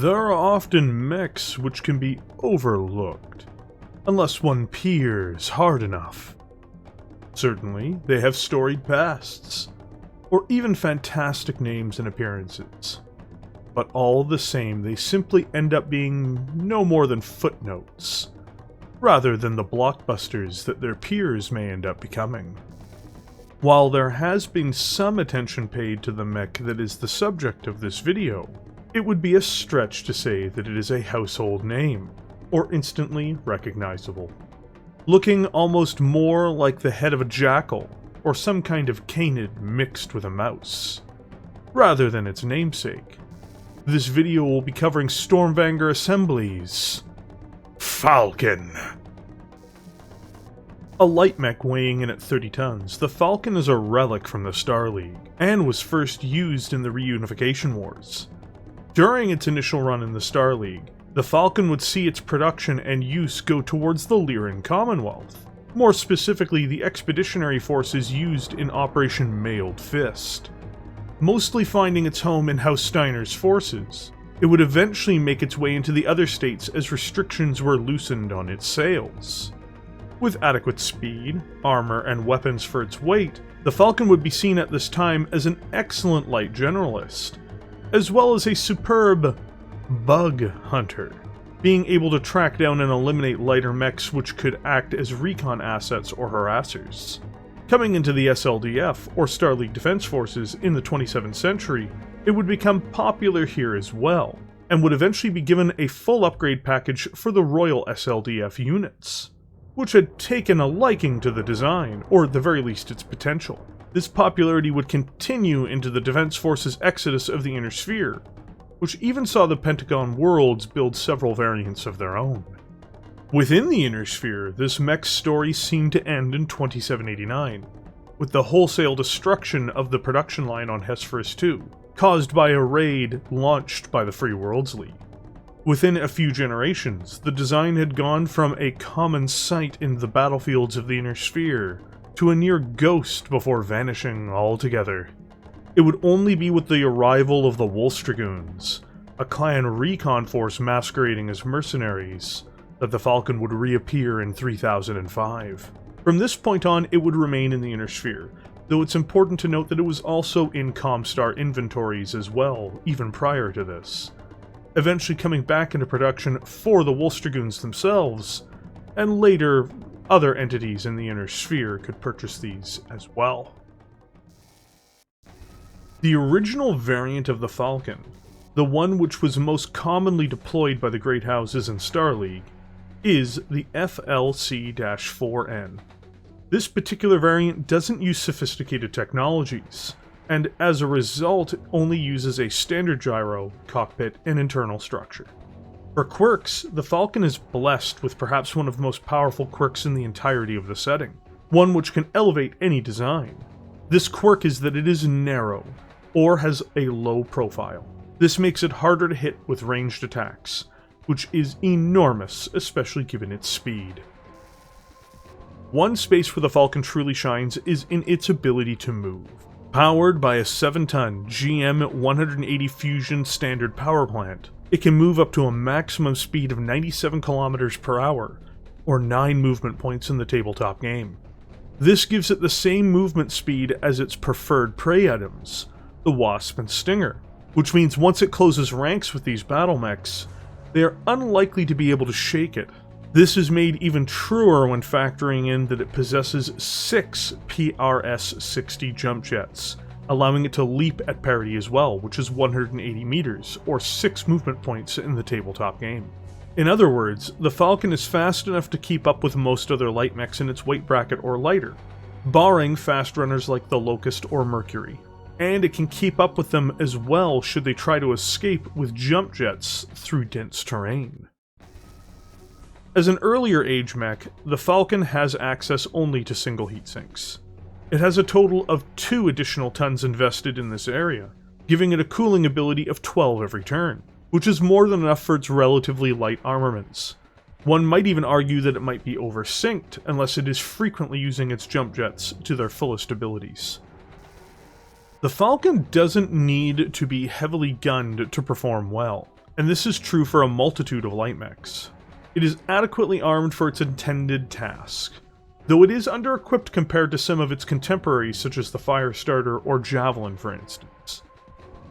There are often mechs which can be overlooked, unless one peers hard enough. Certainly, they have storied pasts, or even fantastic names and appearances. But all the same, they simply end up being no more than footnotes, rather than the blockbusters that their peers may end up becoming. While there has been some attention paid to the mech that is the subject of this video, it would be a stretch to say that it is a household name, or instantly recognizable. Looking almost more like the head of a jackal, or some kind of canid mixed with a mouse, rather than its namesake. This video will be covering Stormvanger Assembly's Falcon. A light mech weighing in at 30 tons, the Falcon is a relic from the Star League, and was first used in the Reunification Wars. During its initial run in the Star League, the Falcon would see its production and use go towards the Lyran Commonwealth, more specifically the expeditionary forces used in Operation Mailed Fist. Mostly finding its home in House Steiner's forces, it would eventually make its way into the other states as restrictions were loosened on its sales. With adequate speed, armor, and weapons for its weight, the Falcon would be seen at this time as an excellent light generalist, as well as a superb bug hunter, being able to track down and eliminate lighter mechs which could act as recon assets or harassers. Coming into the SLDF, or Star League Defense Forces, in the 27th century, it would become popular here as well, and would eventually be given a full upgrade package for the Royal SLDF units, which had taken a liking to the design, or at the very least its potential. This popularity would continue into the Defense Forces' exodus of the Inner Sphere, which even saw the Pentagon Worlds build several variants of their own. Within the Inner Sphere, this mech's story seemed to end in 2789, with the wholesale destruction of the production line on Hesperus II, caused by a raid launched by the Free Worlds League. Within a few generations, the design had gone from a common sight in the battlefields of the Inner Sphere to a near ghost before vanishing altogether. It would only be with the arrival of the Dragoons, a clan recon force masquerading as mercenaries, that the Falcon would reappear in 3005. From this point on, it would remain in the Inner Sphere, though it's important to note that it was also in Comstar inventories as well, even prior to this, eventually coming back into production for the Dragoons themselves, and later other entities in the Inner Sphere could purchase these as well. The original variant of the Falcon, the one which was most commonly deployed by the Great Houses in Star League, is the FLC-4N. This particular variant doesn't use sophisticated technologies, and as a result it only uses a standard gyro, cockpit, and internal structure. For quirks, the Falcon is blessed with perhaps one of the most powerful quirks in the entirety of the setting, one which can elevate any design. This quirk is that it is narrow, or has a low profile. This makes it harder to hit with ranged attacks, which is enormous, especially given its speed. One space where the Falcon truly shines is in its ability to move. Powered by a 7-ton GM180 Fusion standard power plant, it can move up to a maximum speed of 97 km per hour, or 9 movement points in the tabletop game. This gives it the same movement speed as its preferred prey items, the Wasp and Stinger, which means once it closes ranks with these Battlemechs, they are unlikely to be able to shake it. This is made even truer when factoring in that it possesses 6 PRS-60 jump jets, allowing it to leap at parity as well, which is 180 meters, or 6 movement points in the tabletop game. In other words, the Falcon is fast enough to keep up with most other light mechs in its weight bracket or lighter, barring fast runners like the Locust or Mercury. And it can keep up with them as well should they try to escape with jump jets through dense terrain. As an earlier age mech, the Falcon has access only to single heatsinks. It has a total of 2 additional tons invested in this area, giving it a cooling ability of 12 every turn, which is more than enough for its relatively light armaments. One might even argue that it might be oversynced unless it is frequently using its jump jets to their fullest abilities. The Falcon doesn't need to be heavily gunned to perform well, and this is true for a multitude of light mechs. It is adequately armed for its intended task, though it is under-equipped compared to some of its contemporaries such as the Firestarter or Javelin for instance.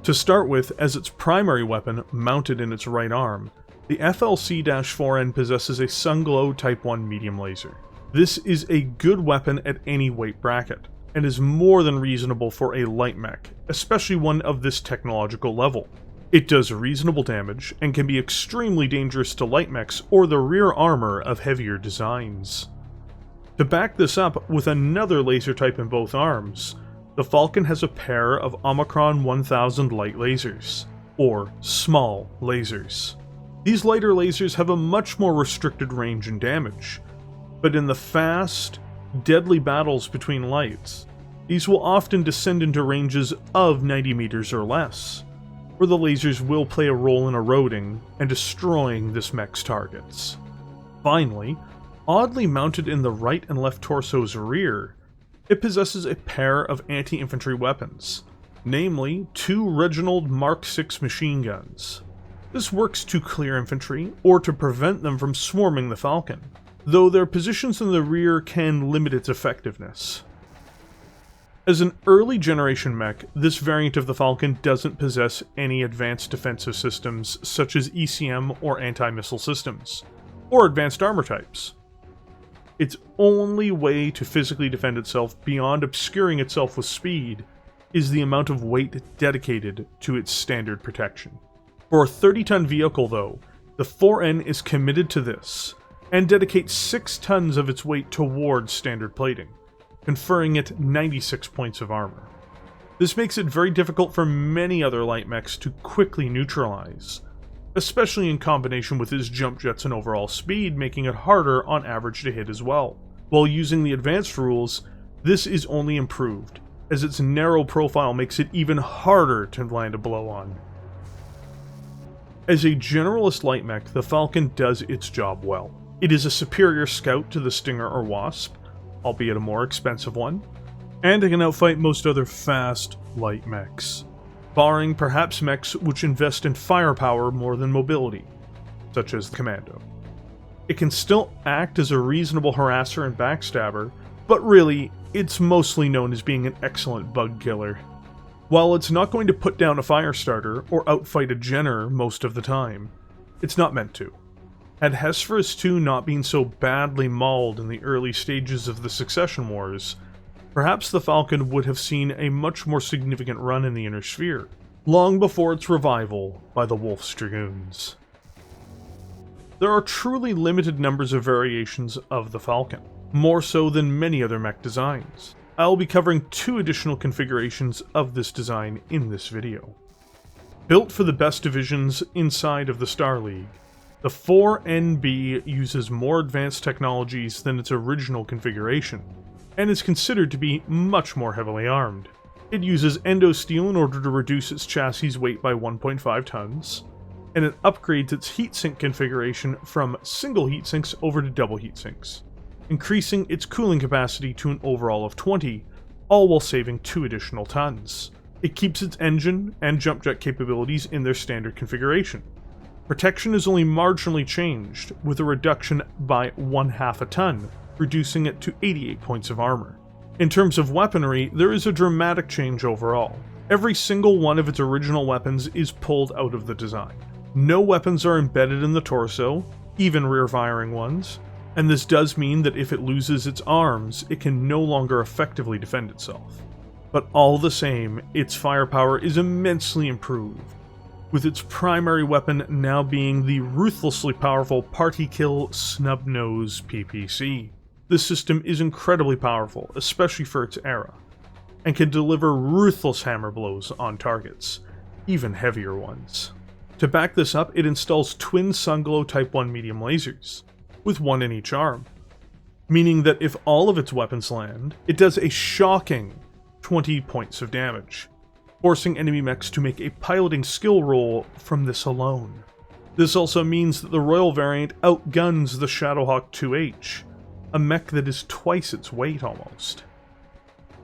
To start with, as its primary weapon, mounted in its right arm, the FLC-4N possesses a Sunglow Type 1 medium laser. This is a good weapon at any weight bracket, and is more than reasonable for a light mech, especially one of this technological level. It does reasonable damage, and can be extremely dangerous to light mechs or the rear armor of heavier designs. To back this up with another laser type in both arms, the Falcon has a pair of Omicron 1000 light lasers, or small lasers. These lighter lasers have a much more restricted range and damage, but in the fast, deadly battles between lights, these will often descend into ranges of 90 meters or less, where the lasers will play a role in eroding and destroying this mech's targets. Finally, oddly mounted in the right and left torso's rear, it possesses a pair of anti-infantry weapons, namely 2 Reginald Mark VI machine guns. This works to clear infantry, or to prevent them from swarming the Falcon, though their positions in the rear can limit its effectiveness. As an early generation mech, this variant of the Falcon doesn't possess any advanced defensive systems such as ECM or anti-missile systems, or advanced armor types. Its only way to physically defend itself beyond obscuring itself with speed is the amount of weight dedicated to its standard protection. For a 30-ton vehicle though, the 4N is committed to this, and dedicates 6 tons of its weight towards standard plating, conferring it 96 points of armor. This makes it very difficult for many other light mechs to quickly neutralize, especially in combination with its jump jets and overall speed, making it harder on average to hit as well. While using the advanced rules, this is only improved, as its narrow profile makes it even harder to land a blow on. As a generalist light mech, the Falcon does its job well. It is a superior scout to the Stinger or Wasp, albeit a more expensive one, and it can outfight most other fast light mechs, barring perhaps mechs which invest in firepower more than mobility, such as the Commando. It can still act as a reasonable harasser and backstabber, but really, it's mostly known as being an excellent bug killer. While it's not going to put down a Firestarter or outfight a Jenner most of the time, it's not meant to. Had Hesperus 2 not been so badly mauled in the early stages of the Succession Wars, perhaps the Falcon would have seen a much more significant run in the Inner Sphere, long before its revival by the Wolf's Dragoons. There are truly limited numbers of variations of the Falcon, more so than many other mech designs. I'll be covering 2 additional configurations of this design in this video. Built for the best divisions inside of the Star League, the 4NB uses more advanced technologies than its original configuration, and is considered to be much more heavily armed. It uses endosteel in order to reduce its chassis weight by 1.5 tons, and it upgrades its heatsink configuration from single heatsinks over to double heatsinks, increasing its cooling capacity to an overall of 20, all while saving 2 additional tons. It keeps its engine and jump jet capabilities in their standard configuration. Protection is only marginally changed, with a reduction by 1/2 a ton, reducing it to 88 points of armor. In terms of weaponry, there is a dramatic change overall. Every single one of its original weapons is pulled out of the design. No weapons are embedded in the torso, even rear-firing ones, and this does mean that if it loses its arms, it can no longer effectively defend itself. But all the same, its firepower is immensely improved, with its primary weapon now being the ruthlessly powerful Party Kill Snub-Nose PPC. This system is incredibly powerful, especially for its era, and can deliver ruthless hammer blows on targets, even heavier ones. To back this up, it installs twin Sunglow Type 1 medium lasers, with 1 in each arm, meaning that if all of its weapons land, it does a shocking 20 points of damage, forcing enemy mechs to make a piloting skill roll from this alone. This also means that the Royal variant outguns the Shadowhawk 2H, a mech that is twice its weight almost.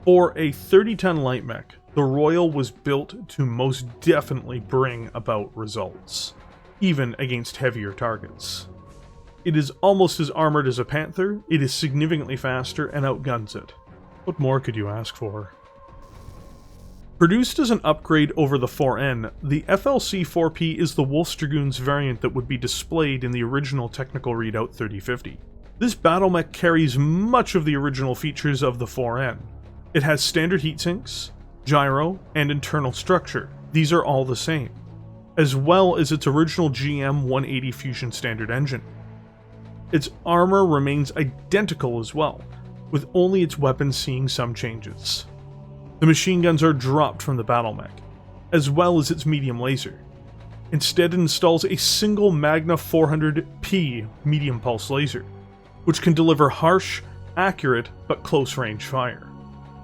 For a 30-ton light mech, the Royal was built to most definitely bring about results. even against heavier targets. It is almost as armored as a Panther, it is significantly faster, and outguns it. What more could you ask for? Produced as an upgrade over the 4N, the FLC-4P is the Wolf's Dragoons variant that would be displayed in the original technical readout 3050. This Battlemech carries much of the original features of the 4N. It has standard heatsinks, gyro, and internal structure. These are all the same, as well as its original GM 180 Fusion standard engine. Its armor remains identical as well, with only its weapons seeing some changes. The machine guns are dropped from the Battlemech, as well as its medium laser. Instead, it installs a single Magna 400P medium pulse laser, which can deliver harsh, accurate, but close-range fire.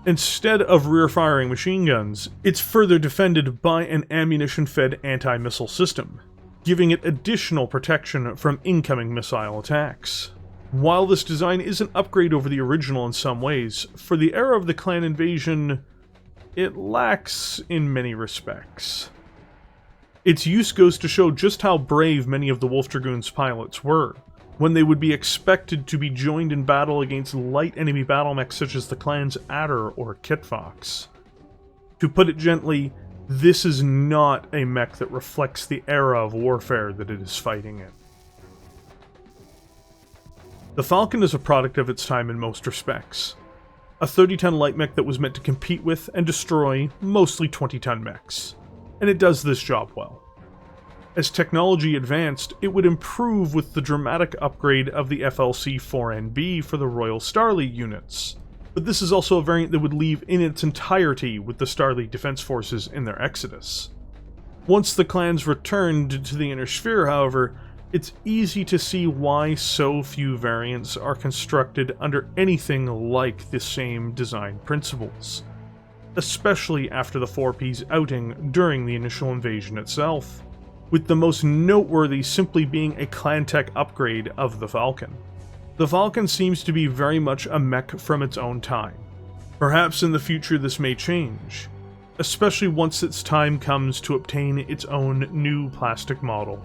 Instead of rear-firing machine guns, it's further defended by an ammunition-fed anti-missile system, giving it additional protection from incoming missile attacks. While this design is an upgrade over the original in some ways, for the era of the clan invasion, it lacks in many respects. Its use goes to show just how brave many of the Wolf Dragoons pilots were, when they would be expected to be joined in battle against light enemy battlemechs such as the clan's Adder or Kitfox. To put it gently, this is not a mech that reflects the era of warfare that it is fighting in. The Falcon is a product of its time in most respects. A 30-ton light mech that was meant to compete with and destroy mostly 20-ton mechs, and it does this job well. As technology advanced, it would improve with the dramatic upgrade of the FLC-4NB for the Royal Star League units, but this is also a variant that would leave in its entirety with the Star League Defense Forces in their exodus. Once the clans returned to the Inner Sphere, however, it's easy to see why so few variants are constructed under anything like the same design principles, especially after the 4P's outing during the initial invasion itself, with the most noteworthy simply being a clan tech upgrade of the Falcon. The Falcon seems to be very much a mech from its own time. Perhaps in the future this may change, especially once its time comes to obtain its own new plastic model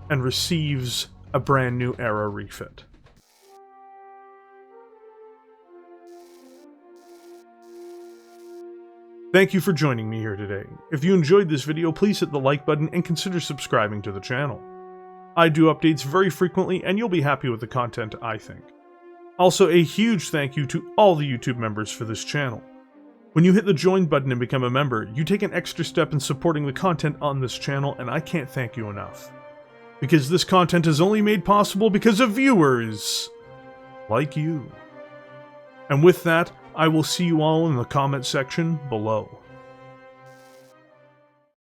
and receives a brand new era refit. Thank you for joining me here today. If you enjoyed this video, please hit the like button and consider subscribing to the channel. I do updates very frequently and you'll be happy with the content, I think. Also, a huge thank you to all the YouTube members for this channel. When you hit the join button and become a member, you take an extra step in supporting the content on this channel, and I can't thank you enough. Because this content is only made possible because of viewers like you. And with that, I will see you all in the comment section below.